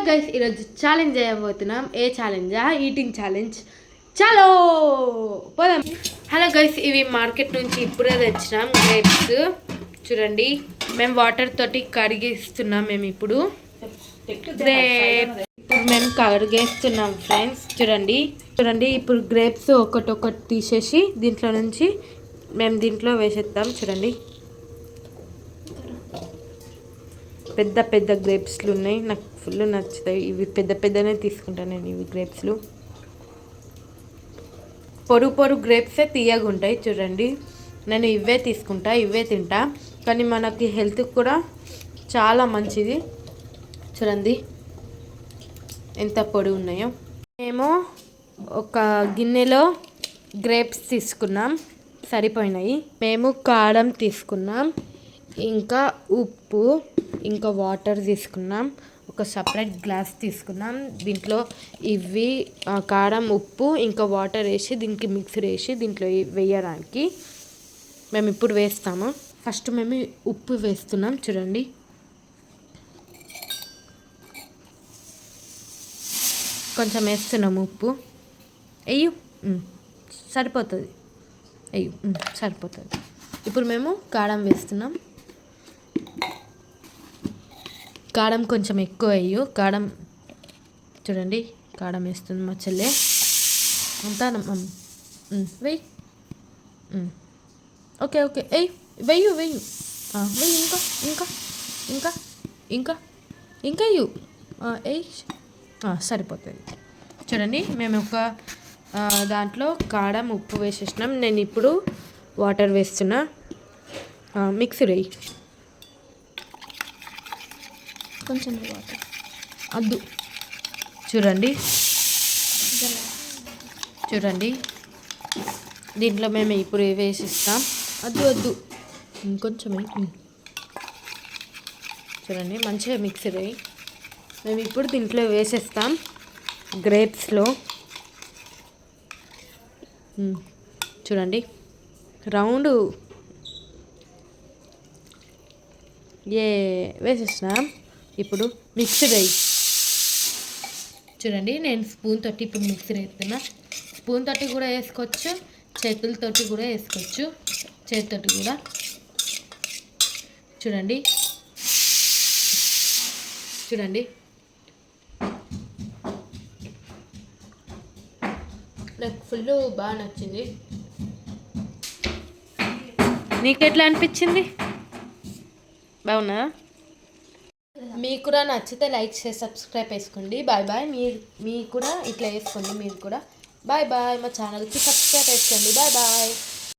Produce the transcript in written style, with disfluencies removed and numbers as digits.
Guys, ఈరోజు challenge చేయబోతున్నాం. ఏ ఛాలెంజా? Eating challenge. చలో పోదాం. హలో గైస్, ఇవి మార్కెట్ నుంచి ఇప్పుడే తెచ్చినాం గ్రేప్స్. చూడండి, మేము వాటర్ తోటి కడిగిస్తున్నాం. మేము ఇప్పుడు మేము కడిగేస్తున్నాం ఫ్రెండ్స్. చూడండి ఇప్పుడు గ్రేప్స్ ఒకటి తీసేసి దీంట్లో నుంచి మేము దీంట్లో వేసేద్దాం. చూడండి, పెద్ద పెద్ద గ్రేప్స్లు ఉన్నాయి. నాకు ఫుల్ నచ్చుతాయి ఇవి. పెద్దనే తీసుకుంటాను నేను ఇవి గ్రేప్స్లు. పొరు గ్రేప్సే తీయగా ఉంటాయి. చూడండి, నేను ఇవే తీసుకుంటా, ఇవే తింటా. కానీ మనకి హెల్త్కి కూడా చాలా మంచిది. చూడండి ఎంత పొడి ఉన్నాయో. మేము ఒక గిన్నెలో గ్రేప్స్ తీసుకున్నాం, సరిపోయినాయి. మేము కారం తీసుకున్నాం, ఇంకా ఉప్పు, ఇంకా వాటర్ తీసుకున్నాం. ఒక సపరేట్ గ్లాస్ తీసుకున్నాం. దీంట్లో ఇవి కారం, ఉప్పు, ఇంకా వాటర్ వేసి దీనికి మిక్సర్ వేసి దీంట్లో వేయడానికి మేము ఇప్పుడు వేస్తాము. ఫస్ట్ మేము ఉప్పు వేస్తున్నాం. చూడండి, కొంచెం వేస్తున్నాము ఉప్పు. వెయ్యి, సరిపోతుంది. వెయ్యి, సరిపోతుంది. ఇప్పుడు మేము కారం వేస్తున్నాం. కారం కొంచెం ఎక్కువ వేయు. కారం చూడండి, కారం వేస్తుంది మా చెల్లె. అంతా వెయ్యి. ఓకే వెయ్యి వెయ్యి ఇంకా ఇంకా ఇంకా ఇంకా ఇంకా వెయ్యి. సరిపోతుంది. చూడండి, మేము ఒక దాంట్లో కారం, ఉప్పు వేసేసినాం. నేను ఇప్పుడు వాటర్ వేస్తున్నా. మిక్సీ వేయి. కొంచెం వాటర్ అద్దు. చూడండి దీంట్లో మేము ఇప్పుడు వేసిస్తాం. వద్దు ఇంకొంచెం. చూడండి, మంచిగా మిక్సర్ అయ్యి మేము ఇప్పుడు దీంట్లో వేసేస్తాం గ్రేప్స్లో. చూడండి, రౌండ్ వేసేసినాం. ఇప్పుడు మిక్సర్ అయ్యి. చూడండి, నేను స్పూన్ తోటి ఇప్పుడు మిక్సర్ వేస్తున్నా. స్పూన్ తోటి కూడా వేసుకోవచ్చు, చేతులతోటి కూడా వేసుకోవచ్చు. చేతితోటి కూడా. చూడండి నాకు ఫుల్ బాగా నచ్చింది. నీకు ఎట్లా అనిపించింది? బాగున్నా? మీకు కూడా నచ్చితే లైక్ చేసి సబ్స్క్రైబ్ చేసుకోండి. బాయ్. మీరు కూడా ఇట్లా వేసుకోండి. మీరు కూడా బాయ్. మా ఛానల్కి సబ్స్క్రైబ్ చేసుకోండి. బాయ్.